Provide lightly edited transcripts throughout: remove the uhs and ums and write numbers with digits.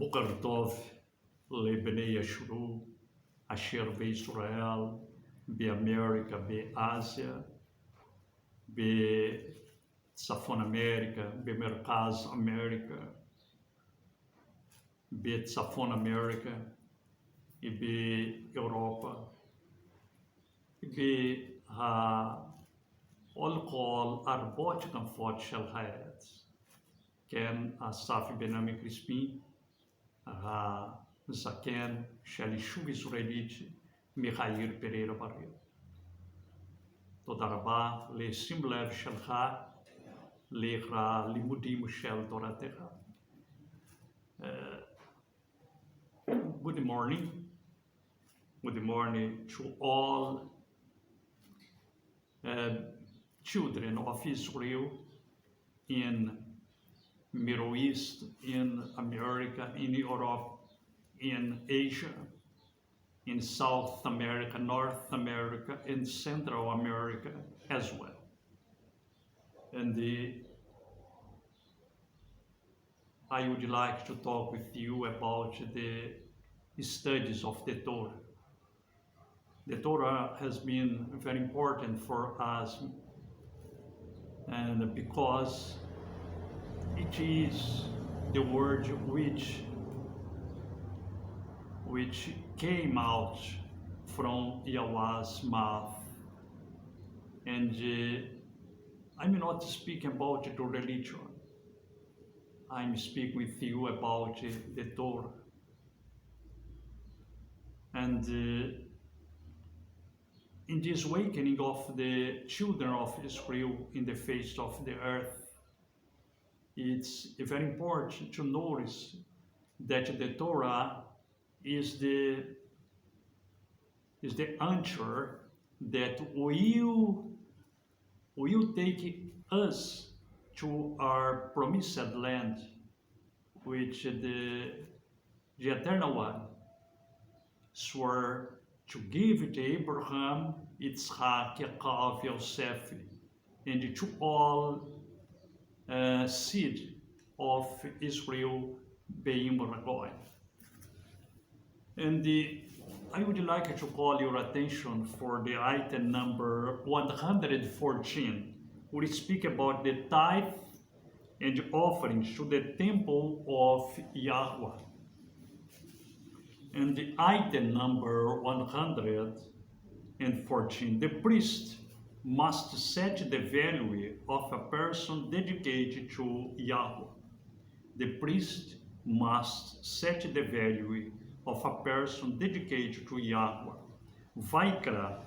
בוקר טוב לבני YHUH אשר בישראל, באמריקה, באסיה, בצפון אמריקה, במרכז אמריקה, בצפון אמריקה ובאירופה, כל ארבעות כנפות של הארץ. כן, אסף בנמי קריספין, הזקן של יישוב ישראלית מהעיר פריירה בריר. תודה רבה לשים לב שלך ללימודים של תורתך. Good morning. Good morning to all children of Israel in Middle East, in America, in Europe, in Asia, in South America, North America, and Central America as well. And I would like to talk with you about the studies of the Torah. The Torah has been very important for us, and because it is the word which came out from Yahweh's mouth. And I'm not speaking about the religion. I'm speaking with you about the Torah. And in this awakening of the children of Israel in the face of the earth, it's very important to notice that the Torah is the answer that will take us to our promised land, which the Eternal One swore to give to Abraham, Yitzchak, Yaakov, Yosef, and to all seed of Israel being born. And I would like to call your attention for the item number 114, where we speak about the tithe and offerings to the temple of Yahweh. And the item number 114, the priest must set the value of a person dedicated to Yahweh. The priest must set the value of a person dedicated to Yahweh. Vaikra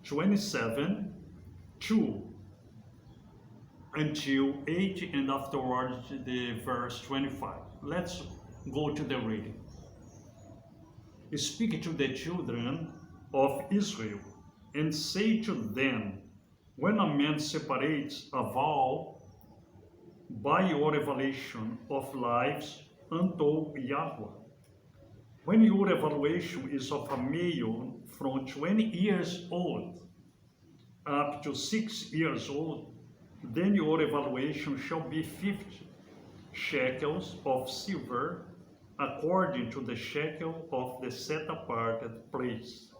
27, 2 until 8, and afterwards the verse 25. Let's go to the reading. Speak to the children of Israel and say to them, when a man separates a vow by your evaluation of lives unto Yahweh, when your evaluation is of a male from 20 years old up to 6 years old, then your evaluation shall be 50 shekels of silver, according to the shekel of the set-apart place.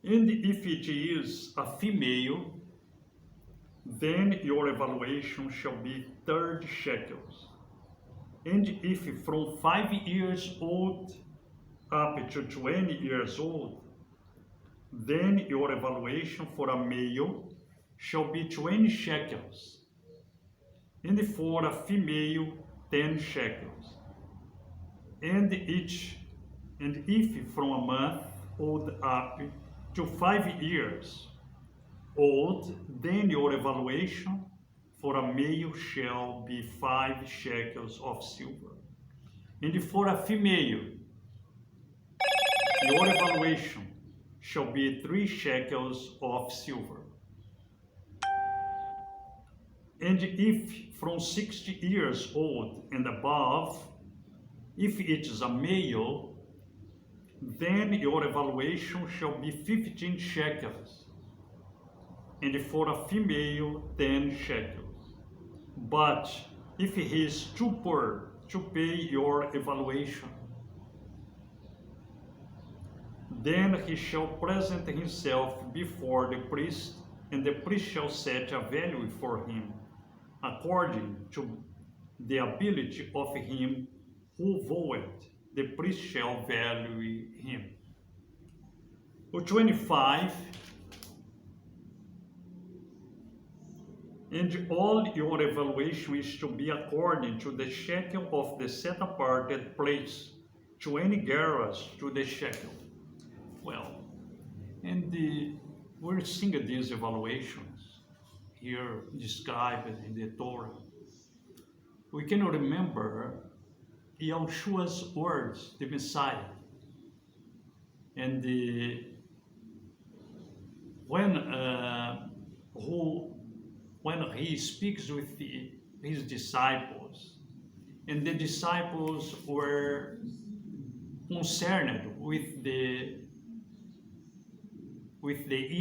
And if it is a female, then your evaluation shall be 30 shekels. And if from 5 years old up to 20 years old, then your evaluation for a male shall be 20 shekels. And for a female, 10 shekels. And if from a month old up to 5 years old, then your evaluation for a male shall be 5 shekels of silver. And for a female, your evaluation shall be 3 shekels of silver. And if from 60 years old and above, if it is a male, then your evaluation shall be 15 shekels. And for a female, 10 shekels. But if he is too poor to pay your evaluation, then he shall present himself before the priest, and the priest shall set a value for him, according to the ability of him who vowed. The priest shall value him. 25. And all your evaluation is to be according to the shekel of the set aparted place, 20 gerahs to the shekel. Well, and we're seeing these evaluations here described in the Torah. We can remember YHUH's words, the Messiah, and when he speaks with his disciples, and the disciples were concerned with the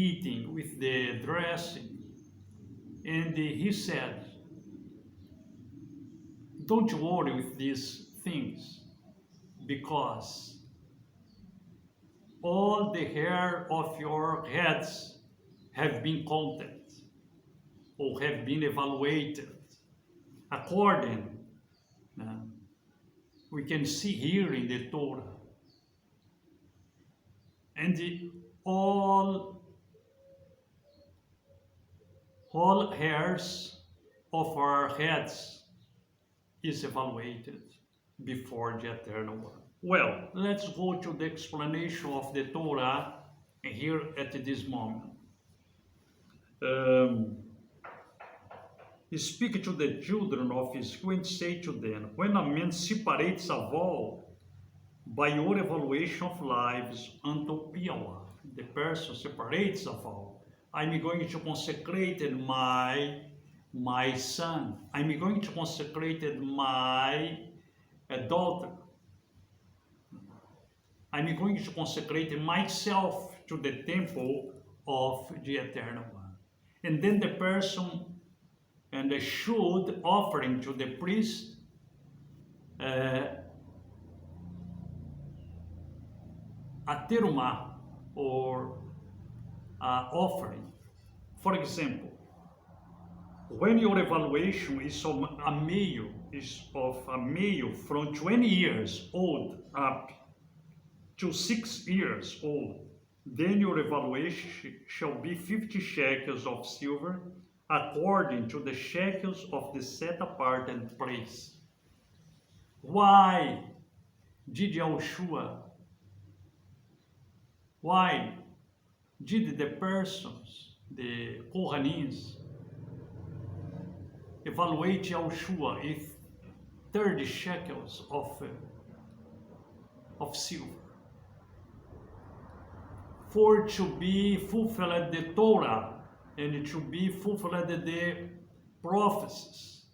eating, with the dressing, and he said, don't worry with these things, because all the hair of your heads have been counted or have been evaluated according, we can see here in the Torah, and all hairs of our heads is evaluated before the Eternal One. Well, let's go to the explanation of the Torah here at this moment. Speak to the children of Israel and say to them, when a man separates a vow by your evaluation of lives unto Piawah, the person separates a vow. I'm going to consecrate my son. I'm going to consecrate my daughter. I'm going to consecrate myself to the temple of the Eternal One. And then the person should offering to the priest a terumah, or offering. For example, when your evaluation is of a male from 20 years old up to 6 years old, then your evaluation shall be 50 shekels of silver, according to the shekels of the set apart place. Why did YHUH? Why did the persons, the Kohanins, evaluate YHUH with 30 shekels of silver? For to be fulfilled the Torah, and to be fulfilled the prophecies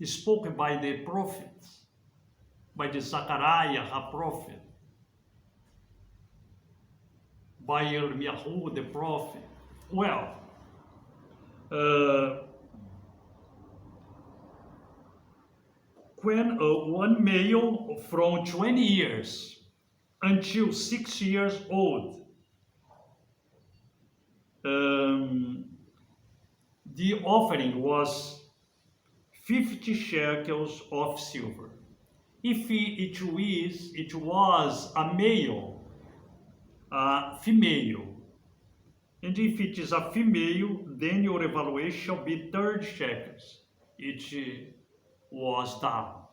spoken by the prophets, by the Zechariah, a prophet, by YHUH, the prophet. Well, when one male from 20 years until 6 years old, the offering was 50 shekels of silver. If it was a male, female, and if it is a female, then your evaluation shall be 30 shekels. It was down.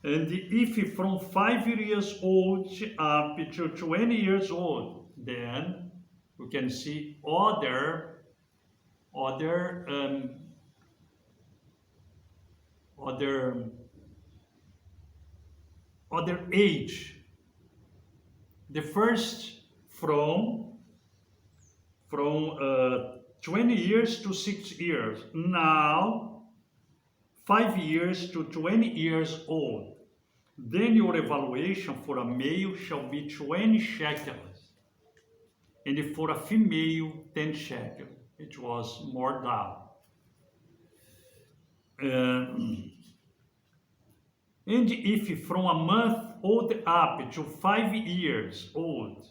And if from 5 years old up to 20 years old, then we can see other age. The first from 20 years to 6 years. Now 5 years to 20 years old. Then your evaluation for a male shall be 20 shekels, and for a female 10 shekels. It was more down. and if from a month old up to 5 years old,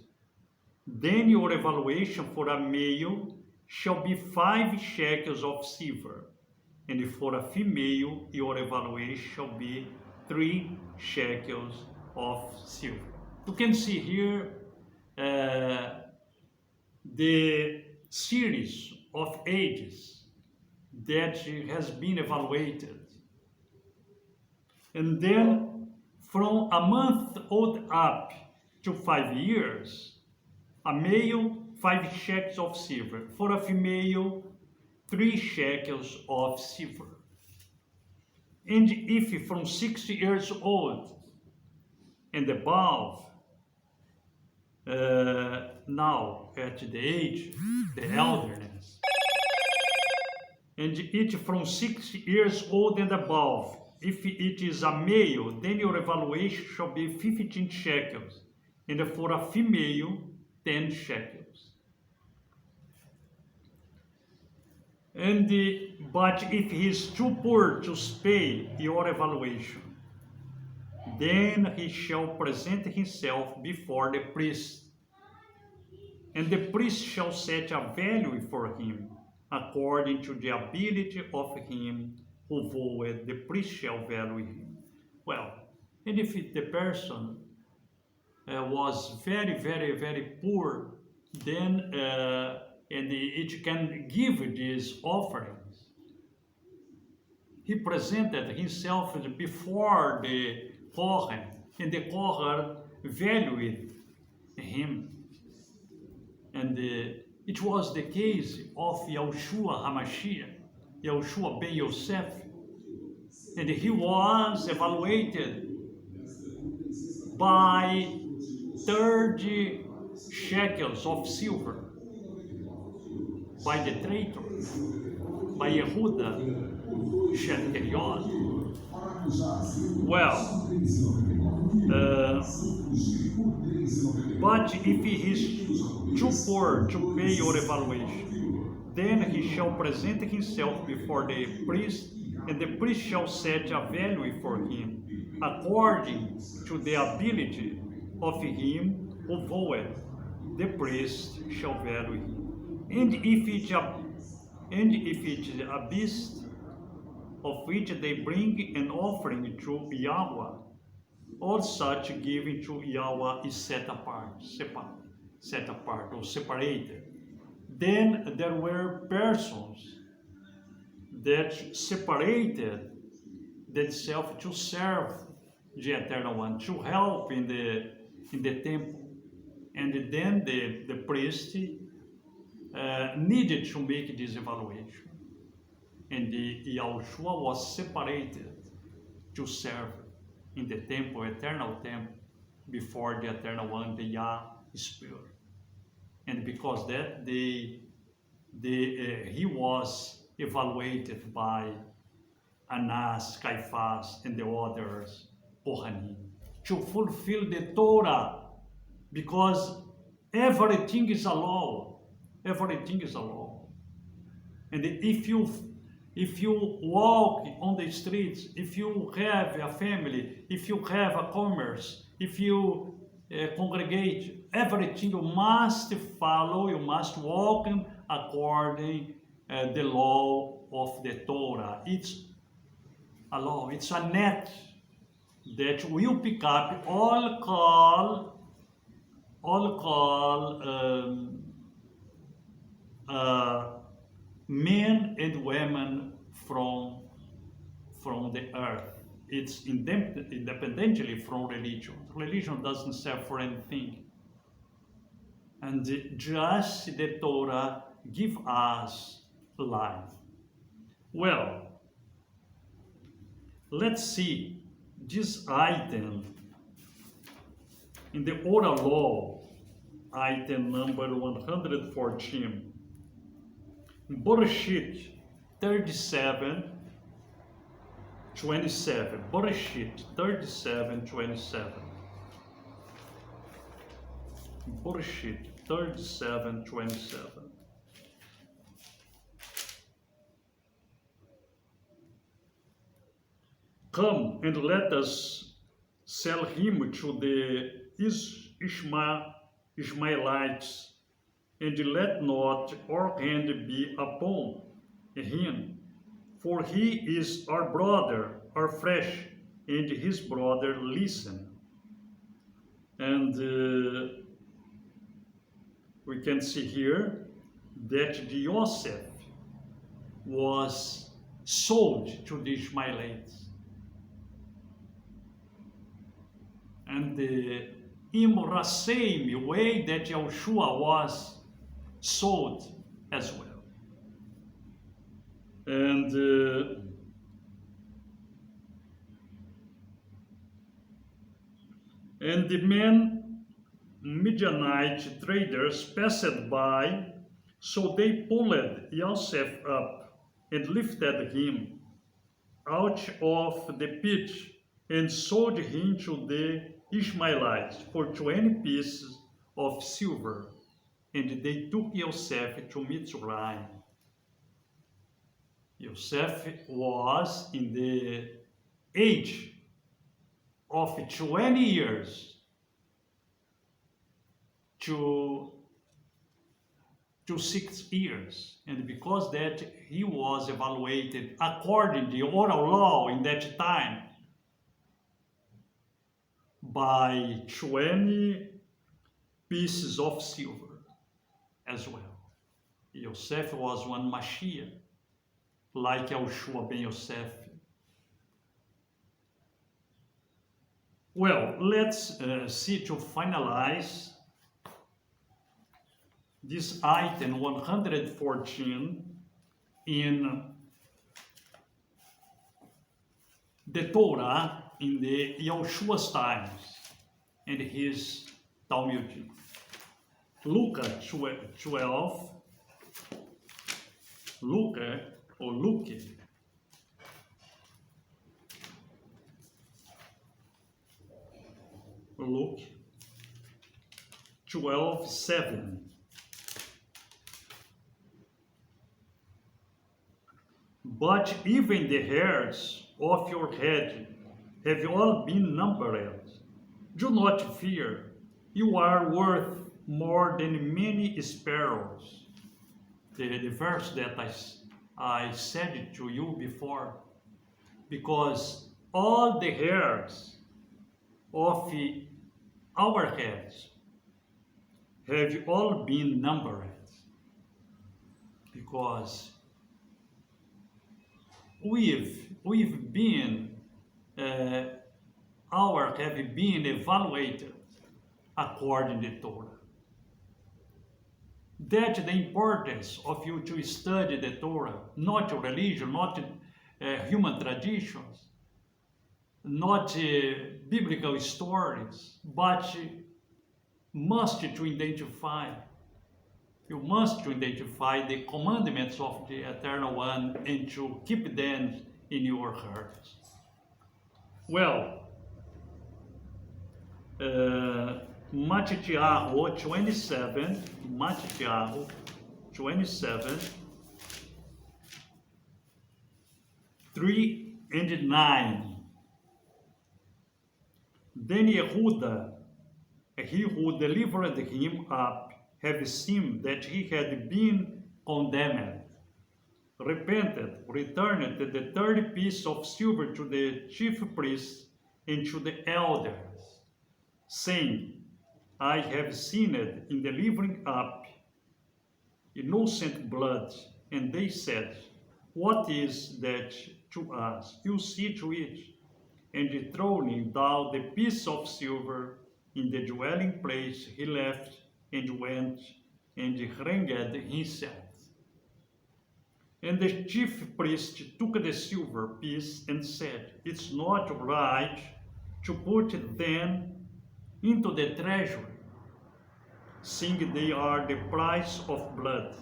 then your evaluation for a male shall be 5 shekels of silver, and for a female your evaluation shall be 3 shekels of silver. You can see here the series of ages that has been evaluated. And then from a month old up to 5 years, a male 5 shekels of silver, for a female 3 shekels of silver. And if from 6 years old and above, now at the age, the elderness, and it from 6 years old and above, if it is a male, then your evaluation shall be 15 shekels, and for a female, 10 shekels. And but if he is too poor to pay your evaluation, then he shall present himself before the priest, and the priest shall set a value for him according to the ability of him who vowed. The priest shall value him. Well, and if the person was very, very, very poor, then and it can give these offerings. He presented himself before the Kohen, and the Kohen valued him. And it was the case of YHUH HaMashiach, YHUH Ben Yosef, and he was evaluated by 30 shekels of silver by the traitor, by Yehuda Shetkeriot. Well, but if he is too poor to pay your evaluation, then he shall present himself before the priest, and the priest shall set a value for him according to the ability of him who vowed. The priest shall value him. And if it is a beast of which they bring an offering to Yahweh, all such giving to Yahweh is set apart or separated. Then there were persons that separated themselves to serve the Eternal One, to help in the temple. And then the priest needed to make this evaluation. And the YHUH was separated to serve in the temple, eternal temple, before the Eternal One, the Yah is pure. And because that, he was evaluated by Annas, Caiaphas, and the others, Kohanim, to fulfill the Torah, because everything is a law. Everything is a law. And if you walk on the streets, if you have a family, if you have a commerce, if you congregate, everything you must follow, you must walk according the law of the Torah. It's a law, it's a net that will pick up all men and women from the earth. It's independently from religion. Religion doesn't serve for anything. And just the Torah give us life. Well, let's see this item in the oral law, item number 114. Bereshit 37:27. Bereshit 37:27. Bereshit 37:27. come and let us sell him to the Ishmaelites, and let not our hand be upon him, for he is our brother, our flesh, and his brother listen. And we can see here that Joseph was sold to the Ishmaelites. And in the same way that YHUH was sold as well. And the men Midianite traders passed by, so they pulled Joseph up and lifted him out of the pit and sold him to the Ishmaelites for 20 pieces of silver. And they took Joseph to Mitzrayim. Joseph was in the age of 20 years to 6 years, and because that he was evaluated according to the oral law in that time by 20 pieces of silver as well. Joseph was one Mashiach, like YHUH ben Yosef. Well, let's see to finalize this item 114 in the Torah in the YHUH's times and his Talmud. Luke 12, Luke 12:7. But even the hairs of your head have all been numbered. Do not fear, you are worth more than many sparrows. The verse that I said to you before, because all the hairs of our heads have all been numbered, because we've been have been evaluated according to Torah. That's the importance of you to study the Torah, not religion, not human traditions, not biblical stories, but must to identify. You must to identify the commandments of the Eternal One and to keep them in your hearts. Well, Matthew 27, 3 and 9. Then Yehuda, he who delivered him up, having seen that he had been condemned, repented, returned the third piece of silver to the chief priests and to the elders, saying, I have sinned in delivering up innocent blood. And they said, what is that to us? You see to it. And throwing down the piece of silver in the dwelling place, he left and went and hanged himself. And the chief priest took the silver piece and said, it's not right to put them into the treasury, seeing they are the price of blood.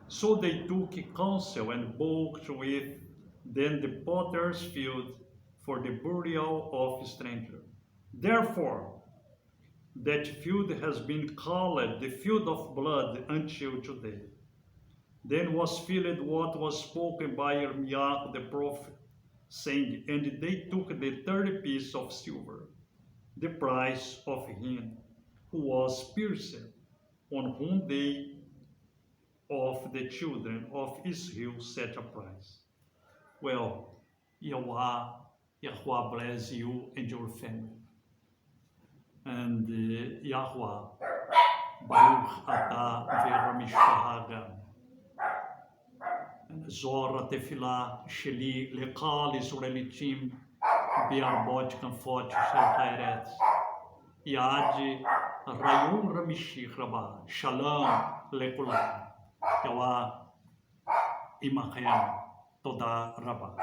So they took counsel and bought with them the potter's field for the burial of strangers. Therefore, that field has been called the field of blood until today. Then was filled what was spoken by Jeremiah the prophet, saying, and they took the 30 piece of silver, the price of him who was pierced, on whom they of the children of Israel set a price. Well, Yahuwah bless you and your family. And Yahuwah, Baruch Ata Ve'Ramishah Hagam. Zora Tefillah Sheli Lekal Israelitim Biarbot Kanfot Shalhairet Yad Rayun Ramishich Rabah Shalom Lekulam Yawa Imachem Toda Rabah.